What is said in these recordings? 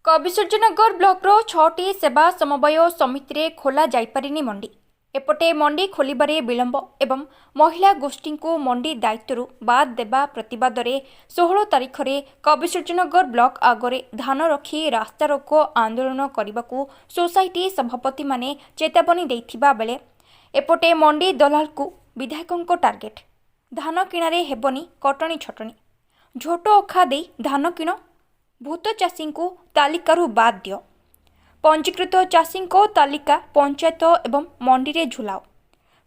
कविसूर्यनगर blocker 6टी सेवा समवाय समिति रे खोला जाइपारिनी मंडी। एपटे मंडी खोलिबारे विलंब एवं महिला गोष्ठी को मंडी दायित्व बाद देवा प्रतिवाद में 16 तारिख में कविसूर्यनगर ब्लॉक आगरे धान रखी रास्ता रोको आंदोलन करने को सोसाइटी सभापति माने चेतावनी देथिबा बेले एपटे मंडी दलाल को विधायकों टार्गेट धान किणारे हेबनी कटनी छटनी झोटो अखा दे धान किण भूत चाषी को तालिकारु बाद दियो पंजीकृत चाषी तालिका पंचायत एवं मंडी रे झुलाओ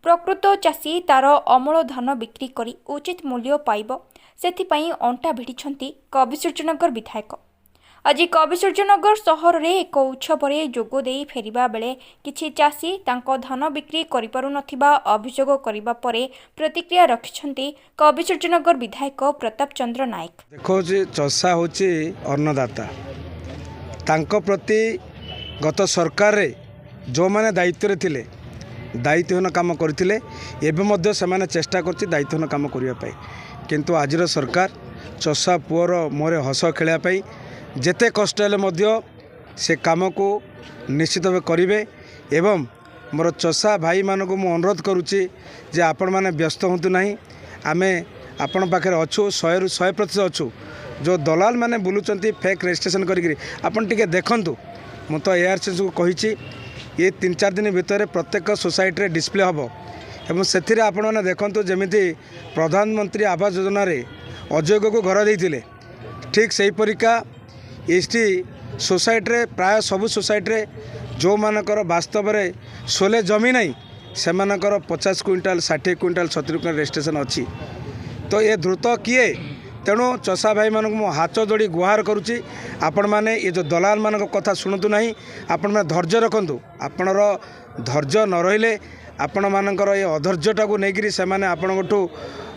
प्रकृत चाषी तार अमल धान बिक्री करी उचित मूल्य पाइब सेथिपाई अंटा भिड़िछंती कविसूर्यनगर विधायक। आज कविसूर्यनगर सहर रे एक उत्सव जोग दे फेरिबा बेले किछि चाषी तांको धान बिक्री करि पारु नथिबा अभियोग करिबा परे प्रतिक्रिया रखिछंती कविसूर्यनगर विधायक प्रताप चंद्र नायक। देखो जे चषा होची अन्नदाता तांको प्रति गत सरकार रे जो माने दायित्व रे थिले दायित्वहीन काम करथिले एबे मध्य से माने चेष्टा करछि दायित्वहीन काम करिया पई किंतु आजिर सरकार चषा पुअर मोरे हस खेलिया पई जेते कष्ट हेले मध्य से काम को निश्चित भाव करेंगे एवं मोर चषा भाई मानक मु अनुरोध करुच्ची जे आपण मैंने व्यस्त हूँ ना आम आपण पाखे अच्छु 100% अच्छु जो दलाल मैंने बुलूँ फेक रजिस्ट्रेशन करी आपन टिके देखंतु मु तो एआरसी को कही ये 3-4 दिन भितर प्रत्येक सोसाइटी डिस्प्ले हम एवं से आपण मैंने देखंतु जमीती प्रधानमंत्री आवास योजना रे अयोग्य को घर देते ठीक से परिका एसटी सोसाइटी रे प्राय सबु सोसाइटी रे जो मानकर वास्तव में सोले जमी नहीं से मानकर 50 क्विंटाल 60 क्विंटाल 70 क्विंटाल रजिस्ट्रेशन अच्छी तो ये द्रुत किए तेणु चषा भाई मानक मु हाथ जोड़ी गुहार करुच्ची आपण मैंने ये जो दलाल मान कथा शुणु ना आपण मैंने धैर्य रखु आपणर धैर्य न रहिले आपण मानकर ये अधैर्यटा को लेकिन से मैंने आपणठू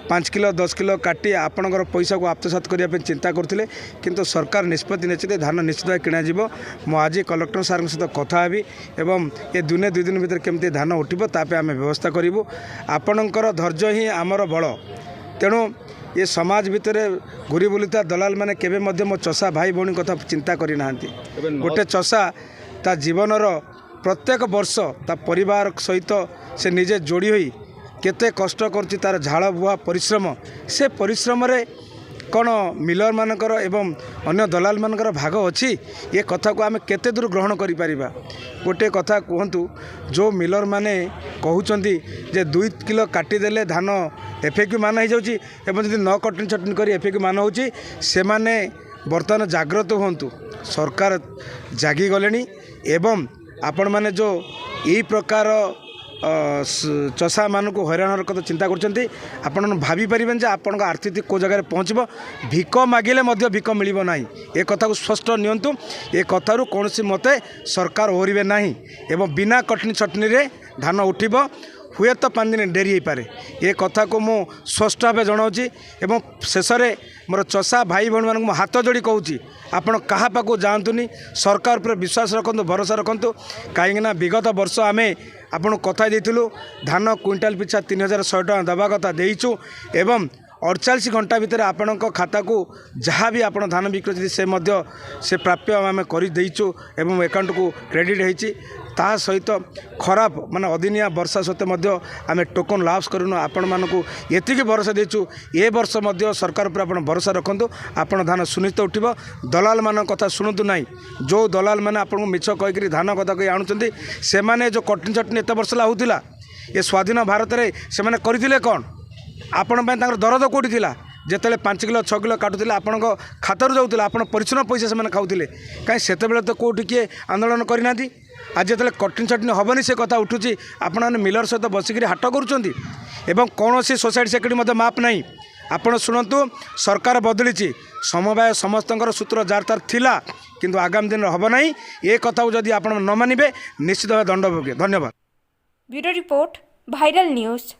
5 किलो 10 किलो काटी आपणकर पैसा को आत्मसात करने चिंता करते किंतु सरकार निष्पत्ति नहीं धान निश्चित भाव किणा मु आज कलेक्टर सार सहित कथा हेबी एवं ये दुने 2 दिन भीतर केमती धान उठिबो तापे आम व्यवस्था करूँ आपणकर धैर्य ही आमर बल तेणु ये समाज भितर घूरी बुलुता दलाल मैंने केबे मध्य मो चषा भाई भौणी कथा चिंता करना गोटे चषा ता जीवनर प्रत्येक वर्ष ता परिवार सहित से निजे जोड़ी हुई केते कष्ट करछि तार झाड़ बुआ परिश्रम से परिश्रम रे कौन मिलर मानकर एवं अन्य दलाल मानकर भाग अच्छी ये कथा को आम केते दूर ग्रहण करि परिबा गोटे कथा कहतु जो मिलर माने कहउचंदी जे 2 किलो काटिदेले धान एफएक्यू मान हो जाउची एवं जदि न कटनी छटनी करी एफएक्यू मान होउची से माने वर्तमान जागृत होंतु सरकार जागी गलेनी एवं आपण माने जो यही प्रकार चषा मान को हैरान कथा चिंता कर भाभी पारे जे आपण आर्थिक को जगह पहुँचब भिक मागिले भिक मिल ना ये कथा को स्पष्ट नियंतु ये कथारू कौन मते सरकार ओहरिबे नहीं एवं बिना कटनी छटनी रे धान उठिब हुए तो 5 दिन डेरी हो पारे ये कथा को मु स्पष्ट भाव जनाऊँगी एवं शेष में मोर चषा भाई भौणी मानक हाथ जोड़ी कहूँ आपण क्या पाक जातुनी सरकार पर विश्वास रखु भरोसा रखु कहीं विगत वर्ष आम आपन कथा देलु धान क्विंटाल पिछा 3100 टका दवा कथा देचु एवं 48 घंटा भितर आपण खाता को जहाँ भी आप धान बिक्री से प्राप्य आम करदेचु एवं अकाउंट को क्रेडिट होती ता सहित खराब माने अदिनिया वर्षा सत्वे आम टोकन लाप्स करूँ आपण मानक ये भरोसा देचु ए वर्ष सरकार पर आप भरोसा रखु आपण धान सुनिश्चित उठिब दलाल मान कथा शुणु ना जो दलाल मैंने आपको मिछ कहीकि धान कथा कही आणुंट से माने जो कटनी चटनी एत वर्ष होता ये स्वाधीन भारत में से करते कौन आपण दरद कौटी थिला जिते 5 किलो 6 किलो काटुले आपण खातर जाऊे आप परिश्रम पैसा से खाऊले कहीं से तो कौटी किए आंदोलन करना आज जो कटनी चटनी हेनी से कथा उठुची आपण मिलर सहित बसिक हाट करुँच कौन सी सोसाइटी सेक्रेटरी माप ना आपण शुणु सरकार बदली समवाय समस्त सूत्र जार तार थिला किंतु आगामी दिन हम ना ये कथा जदि आप न मानिबे निश्चित भाव दंड भोगे। धन्यवाद। Bureau report viral news.